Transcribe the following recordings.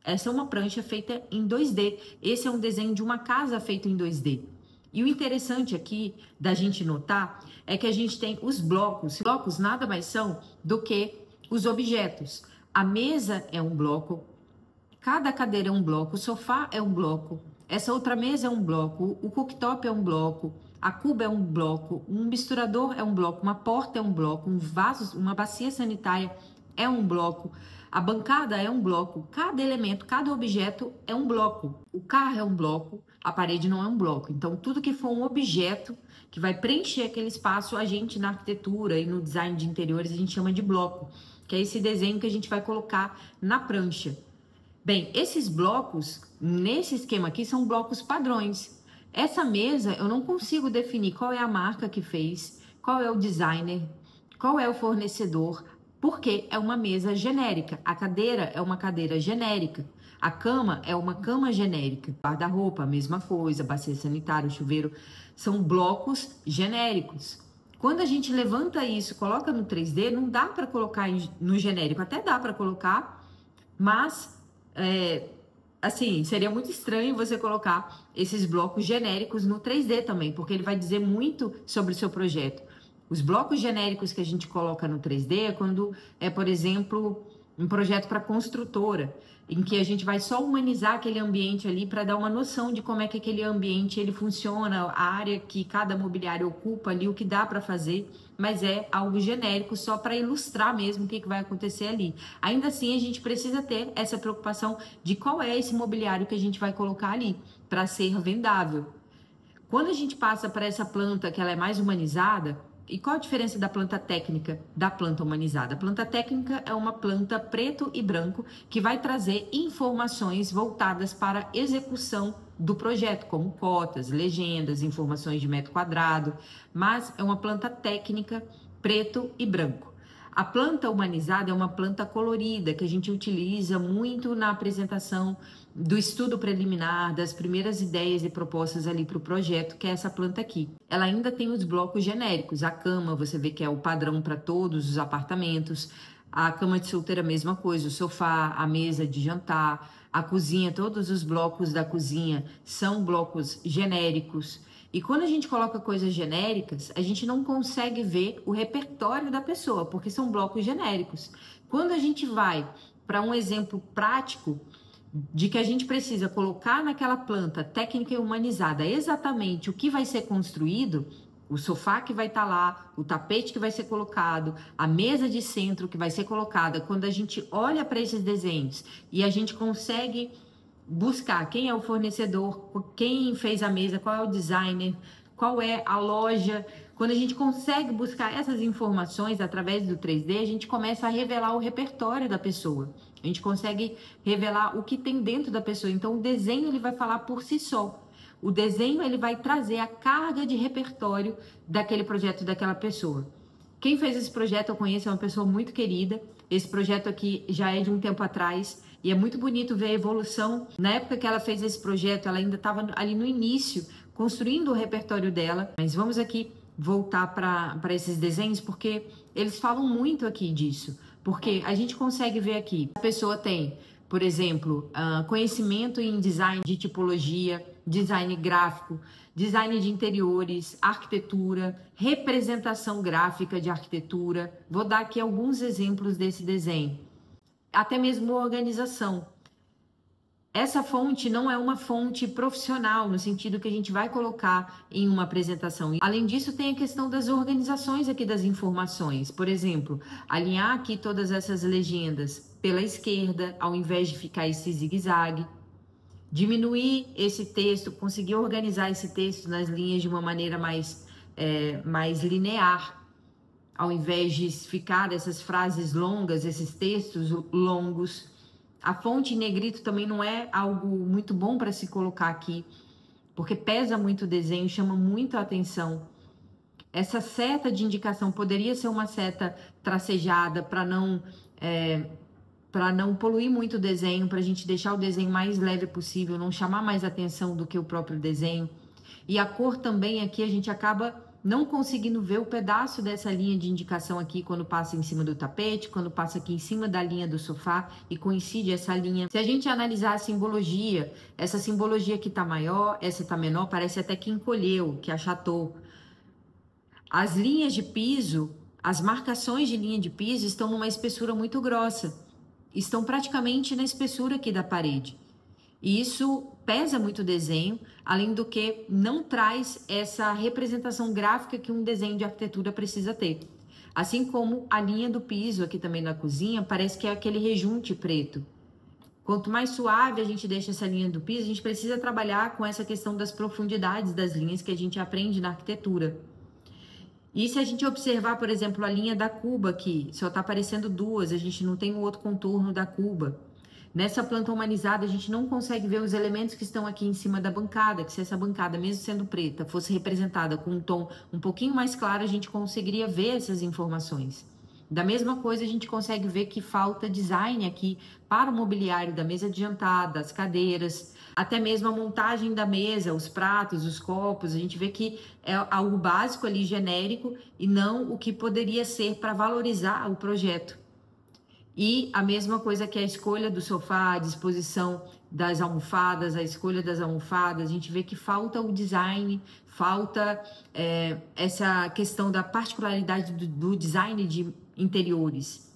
Essa é uma prancha feita em 2D. Esse é um desenho de uma casa feito em 2D. E o interessante aqui da gente notar é que a gente tem os blocos. Os blocos nada mais são do que os objetos. A mesa é um bloco, cada cadeira é um bloco, o sofá é um bloco, essa outra mesa é um bloco, o cooktop é um bloco, a cuba é um bloco, um misturador é um bloco, uma porta é um bloco, um vaso, uma bacia sanitária é um bloco, a bancada é um bloco, cada elemento, cada objeto é um bloco. O carro é um bloco, a parede não é um bloco. Então, tudo que for um objeto que vai preencher aquele espaço, a gente na arquitetura e no design de interiores, a gente chama de bloco, que é esse desenho que a gente vai colocar na prancha. Bem, esses blocos, nesse esquema aqui, são blocos padrões. Essa mesa, eu não consigo definir qual é a marca que fez, qual é o designer, qual é o fornecedor, porque é uma mesa genérica. A cadeira é uma cadeira genérica. A cama é uma cama genérica. Guarda-roupa, a mesma coisa. Bacia sanitária, chuveiro, são blocos genéricos. Quando a gente levanta isso, coloca no 3D, não dá para colocar no genérico. Até dá para colocar, mas assim, seria muito estranho você colocar esses blocos genéricos no 3D também, porque ele vai dizer muito sobre o seu projeto. Os blocos genéricos que a gente coloca no 3D é quando é, por exemplo, um projeto para construtora, em que a gente vai só humanizar aquele ambiente ali para dar uma noção de como é que aquele ambiente ele funciona, a área que cada mobiliário ocupa ali, o que dá para fazer, mas é algo genérico só para ilustrar mesmo o que vai acontecer ali. Ainda assim, a gente precisa ter essa preocupação de qual é esse mobiliário que a gente vai colocar ali para ser vendável. Quando a gente passa para essa planta que ela é mais humanizada, e qual a diferença da planta técnica da planta humanizada? A planta técnica é uma planta preto e branco que vai trazer informações voltadas para a execução do projeto, como cotas, legendas, informações de metro quadrado, mas é uma planta técnica preto e branco. A planta humanizada é uma planta colorida que a gente utiliza muito na apresentação do estudo preliminar, das primeiras ideias e propostas ali para o projeto, que é essa planta aqui. Ela ainda tem os blocos genéricos. A cama, você vê que é o padrão para todos os apartamentos. A cama de solteiro, a mesma coisa. O sofá, a mesa de jantar, a cozinha, todos os blocos da cozinha são blocos genéricos. E quando a gente coloca coisas genéricas, a gente não consegue ver o repertório da pessoa, porque são blocos genéricos. Quando a gente vai para um exemplo prático de que a gente precisa colocar naquela planta técnica e humanizada exatamente o que vai ser construído, o sofá que vai estar lá, o tapete que vai ser colocado, a mesa de centro que vai ser colocada, quando a gente olha para esses desenhos e a gente consegue buscar quem é o fornecedor, quem fez a mesa, qual é o designer, qual é a loja. Quando a gente consegue buscar essas informações através do 3D, a gente começa a revelar o repertório da pessoa. A gente consegue revelar o que tem dentro da pessoa. Então, o desenho ele vai falar por si só. O desenho ele vai trazer a carga de repertório daquele projeto, daquela pessoa. Quem fez esse projeto eu conheço, é uma pessoa muito querida. Esse projeto aqui já é de um tempo atrás. E é muito bonito ver a evolução. Na época que ela fez esse projeto, ela ainda estava ali no início, construindo o repertório dela. Mas vamos aqui voltar para esses desenhos, porque eles falam muito aqui disso. Porque a gente consegue ver aqui, a pessoa tem, por exemplo, conhecimento em design de tipologia, design gráfico, design de interiores, arquitetura, representação gráfica de arquitetura. Vou dar aqui alguns exemplos desse desenho. Até mesmo organização. Essa fonte não é uma fonte profissional, no sentido que a gente vai colocar em uma apresentação. Além disso, tem a questão das organizações aqui das informações. Por exemplo, alinhar aqui todas essas legendas pela esquerda, ao invés de ficar esse zigue-zague. Diminuir esse texto, conseguir organizar esse texto nas linhas de uma maneira mais linear, ao invés de ficar essas frases longas, esses textos longos. A fonte em negrito também não é algo muito bom para se colocar aqui, porque pesa muito o desenho, chama muito a atenção. Essa seta de indicação poderia ser uma seta tracejada para não poluir muito o desenho, para a gente deixar o desenho mais leve possível, não chamar mais atenção do que o próprio desenho. E a cor também aqui a gente acaba não conseguindo ver o pedaço dessa linha de indicação aqui quando passa em cima do tapete, quando passa aqui em cima da linha do sofá e coincide essa linha. Se a gente analisar a simbologia, essa simbologia aqui tá maior, essa tá menor, parece até que encolheu, que achatou. As linhas de piso, as marcações de linha de piso estão numa espessura muito grossa, estão praticamente na espessura aqui da parede. E isso pesa muito o desenho, além do que não traz essa representação gráfica que um desenho de arquitetura precisa ter. Assim como a linha do piso aqui também na cozinha, parece que é aquele rejunte preto. Quanto mais suave a gente deixa essa linha do piso, a gente precisa trabalhar com essa questão das profundidades das linhas que a gente aprende na arquitetura. E se a gente observar, por exemplo, a linha da cuba aqui, só está aparecendo duas, a gente não tem o outro contorno da cuba. Nessa planta humanizada, a gente não consegue ver os elementos que estão aqui em cima da bancada, que se essa bancada, mesmo sendo preta, fosse representada com um tom um pouquinho mais claro, a gente conseguiria ver essas informações. Da mesma coisa, a gente consegue ver que falta design aqui para o mobiliário da mesa de jantar, das cadeiras, até mesmo a montagem da mesa, os pratos, os copos, a gente vê que é algo básico ali, genérico, e não o que poderia ser para valorizar o projeto. E a mesma coisa que a escolha do sofá, a disposição das almofadas, a escolha das almofadas, a gente vê que falta o design, falta essa questão da particularidade do design de interiores.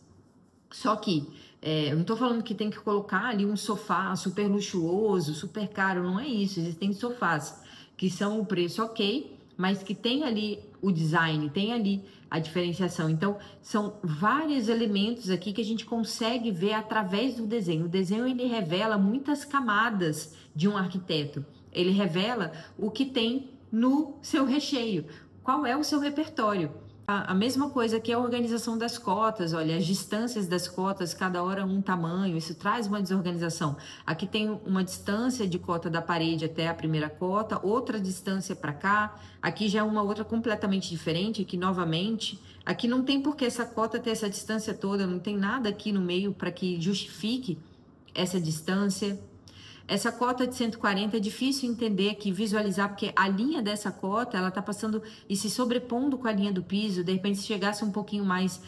Só que eu não estou falando que tem que colocar ali um sofá super luxuoso, super caro, não é isso. Existem sofás que são o preço ok, mas que tem ali o design, tem ali a diferenciação. Então, são vários elementos aqui que a gente consegue ver através do desenho. O desenho, ele revela muitas camadas de um arquiteto. Ele revela o que tem no seu recheio. Qual é o seu repertório? A mesma coisa que a organização das cotas, olha, as distâncias das cotas, cada hora um tamanho, isso traz uma desorganização. Aqui tem uma distância de cota da parede até a primeira cota, outra distância para cá, aqui já é uma outra completamente diferente, aqui novamente. Aqui não tem por que essa cota ter essa distância toda, não tem nada aqui no meio para que justifique essa distância. Essa cota de 140 é difícil entender aqui, visualizar, porque a linha dessa cota, ela tá passando e se sobrepondo com a linha do piso. De repente, se chegasse um pouquinho mais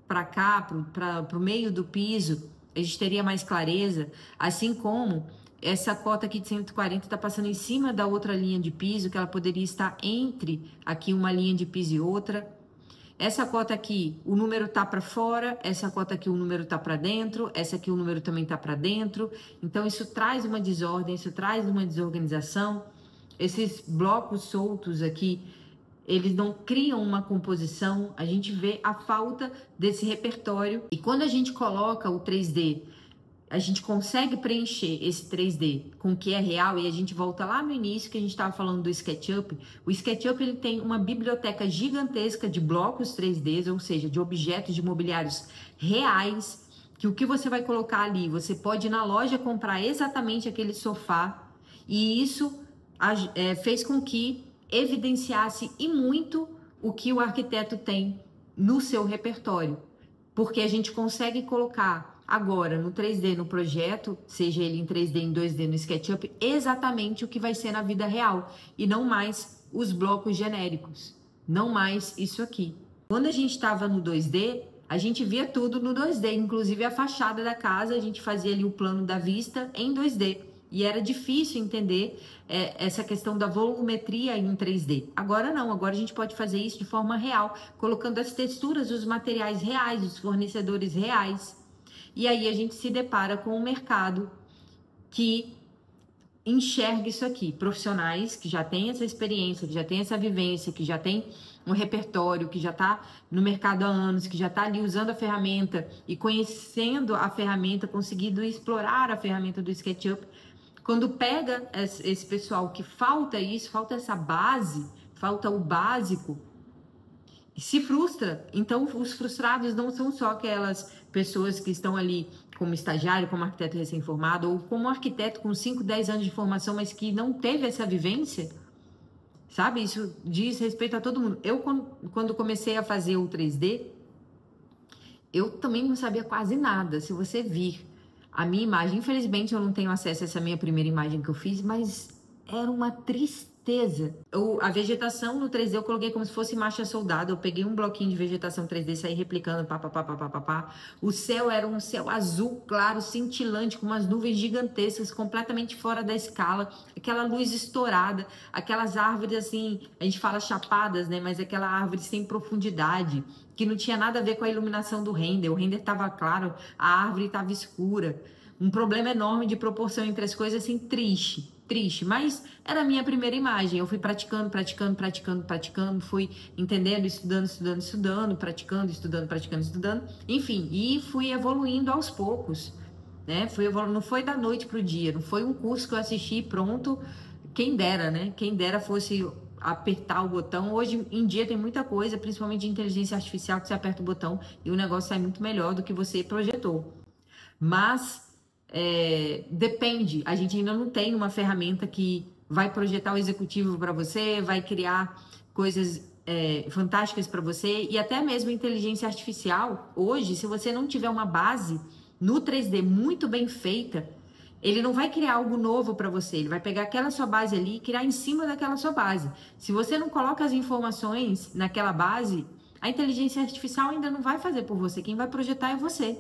para cá, para o meio do piso, a gente teria mais clareza. Assim como essa cota aqui de 140 está passando em cima da outra linha de piso, que ela poderia estar entre aqui uma linha de piso e outra. Essa cota aqui, o número tá para fora, essa cota aqui o número tá para dentro, essa aqui o número também tá para dentro. Então isso traz uma desordem, isso traz uma desorganização. Esses blocos soltos aqui, eles não criam uma composição, a gente vê a falta desse repertório. E quando a gente coloca o 3D, a gente consegue preencher esse 3D com o que é real, e a gente volta lá no início que a gente estava falando do SketchUp. O SketchUp, ele tem uma biblioteca gigantesca de blocos 3D, ou seja, de objetos de mobiliários reais, que o que você vai colocar ali, você pode ir na loja comprar exatamente aquele sofá, e isso fez com que evidenciasse e muito o que o arquiteto tem no seu repertório, porque a gente consegue colocar agora no 3D no projeto, seja ele em 3D, em 2D no SketchUp, exatamente o que vai ser na vida real e não mais os blocos genéricos, não mais isso aqui. Quando a gente estava no 2D, a gente via tudo no 2D, inclusive a fachada da casa, a gente fazia ali o plano da vista em 2D e era difícil entender essa questão da volumetria em 3D. Agora não, agora a gente pode fazer isso de forma real, colocando as texturas, os materiais reais, os fornecedores reais. E aí a gente se depara com um mercado que enxerga isso aqui, profissionais que já têm essa experiência, que já têm essa vivência, que já tem um repertório, que já está no mercado há anos, que já está ali usando a ferramenta e conhecendo a ferramenta, conseguindo explorar a ferramenta do SketchUp. Quando pega esse pessoal que falta isso, falta essa base, falta o básico, se frustra. Então, os frustrados não são só aquelas pessoas que estão ali como estagiário, como arquiteto recém-formado, ou como arquiteto com 5, 10 anos de formação, mas que não teve essa vivência, sabe? Isso diz respeito a todo mundo. Eu, quando comecei a fazer o 3D, eu também não sabia quase nada. Se você vir a minha imagem, infelizmente eu não tenho acesso a essa minha primeira imagem que eu fiz, mas era uma tristeza tristeza. A vegetação no 3D eu coloquei como se fosse marcha soldado. Eu peguei um bloquinho de vegetação 3D, saí replicando, pá, pá, pá, pá, pá, pá, pá. O céu era um céu azul claro, cintilante, com umas nuvens gigantescas, completamente fora da escala. Aquela luz estourada, aquelas árvores assim, a gente fala chapadas, né? Mas aquela árvore sem profundidade, que não tinha nada a ver com a iluminação do render. O render estava claro, a árvore estava escura. Um problema enorme de proporção entre as coisas, assim, triste, mas era a minha primeira imagem. Eu fui praticando, fui entendendo, estudando, praticando, estudando, enfim, e fui evoluindo aos poucos, né? Não foi da noite pro dia, não foi um curso que eu assisti e pronto, quem dera, né? Quem dera fosse apertar o botão. Hoje em dia tem muita coisa, principalmente de inteligência artificial, que você aperta o botão e o negócio sai muito melhor do que você projetou. Mas depende, a gente ainda não tem uma ferramenta que vai projetar o executivo para você, vai criar coisas fantásticas para você, e até mesmo inteligência artificial. Hoje, se você não tiver uma base no 3D muito bem feita, ele não vai criar algo novo para você, ele vai pegar aquela sua base ali e criar em cima daquela sua base. Se você não coloca as informações naquela base, a inteligência artificial ainda não vai fazer por você, quem vai projetar é você.